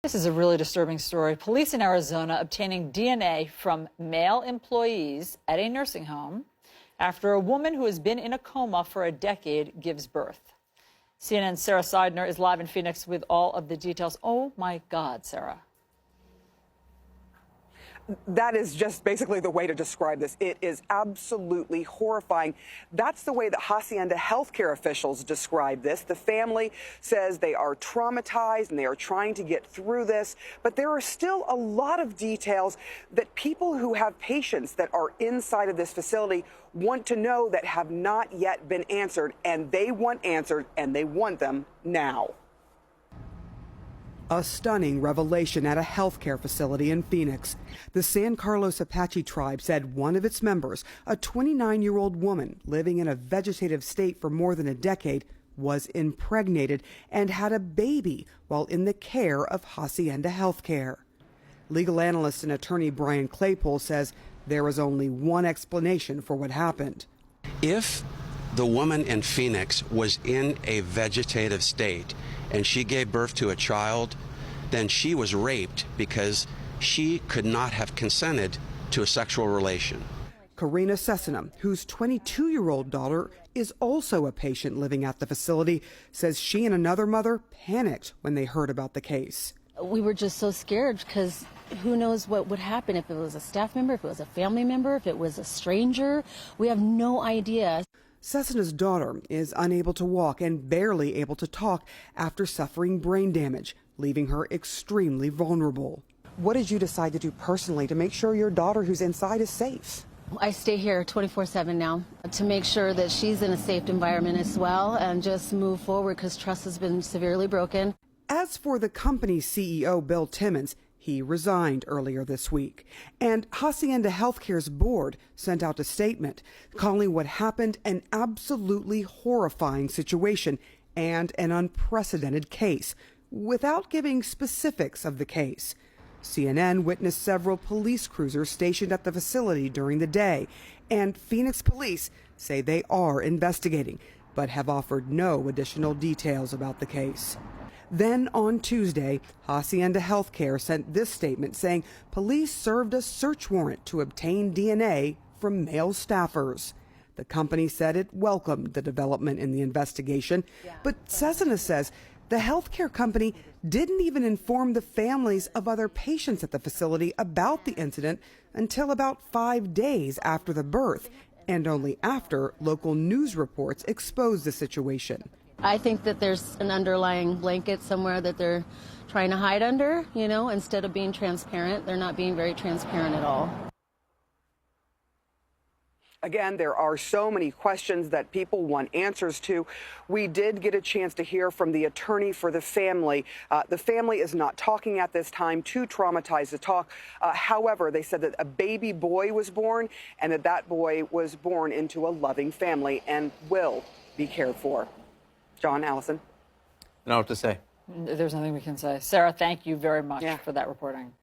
This is a really disturbing story. Police in Arizona obtaining DNA from male employees at a nursing home after a woman who has been in a coma for a decade gives birth. CNN's Sarah Seidner is live in Phoenix with all of the details. Oh, my God, Sarah. That is just basically the way to describe this. It is absolutely horrifying. That's the way that Hacienda healthcare officials describe this. The family says they are traumatized and they are trying to get through this. But there are still a lot of details that people who have patients that are inside of this facility want to know that have not yet been answered. And they want answered, and they want them now. A stunning revelation at a healthcare facility in Phoenix. The San Carlos Apache tribe said one of its members, a 29-year-old woman living in a vegetative state for more than a decade, was impregnated and had a baby while in the care of Hacienda Healthcare. Legal analyst and attorney Brian Claypool says there is only one explanation for what happened. If the woman in Phoenix was in a vegetative state and she gave birth to a child, then she was raped because she could not have consented to a sexual relation. Karina Cessna, whose 22-year-old daughter is also a patient living at the facility, says she and another mother panicked when they heard about the case. We were just so scared because who knows what would happen if it was a staff member, if it was a family member, if it was a stranger. We have no idea. Cessna's daughter is unable to walk and barely able to talk after suffering brain damage, leaving her extremely vulnerable. What did you decide to do personally to make sure your daughter who's inside is safe? I stay here 24/7 now to make sure that she's in a safe environment as well and just move forward because trust has been severely broken. As for the company's CEO, Bill Timmons, he resigned earlier this week. And Hacienda Healthcare's board sent out a statement calling what happened an absolutely horrifying situation and an unprecedented case, without giving specifics of the case. CNN witnessed several police cruisers stationed at the facility during the day, and Phoenix police say they are investigating, but have offered no additional details about the case. Then on Tuesday, Hacienda Healthcare sent this statement saying police served a search warrant to obtain DNA from male staffers. The company said it welcomed the development in the investigation, but Cessna says the healthcare company didn't even inform the families of other patients at the facility about the incident until about 5 days after the birth, and only after local news reports exposed the situation. I think that there's an underlying blanket somewhere that they're trying to hide under, instead of being transparent. They're not being very transparent at all. Again, there are so many questions that people want answers to. We did get a chance to hear from the attorney for the family. The family is not talking at this time, too traumatized to talk. However, they said that a baby boy was born and that boy was born into a loving family and will be cared for. John, Allison. I don't know what to say. There's nothing we can say. Sarah, thank you very much for that reporting.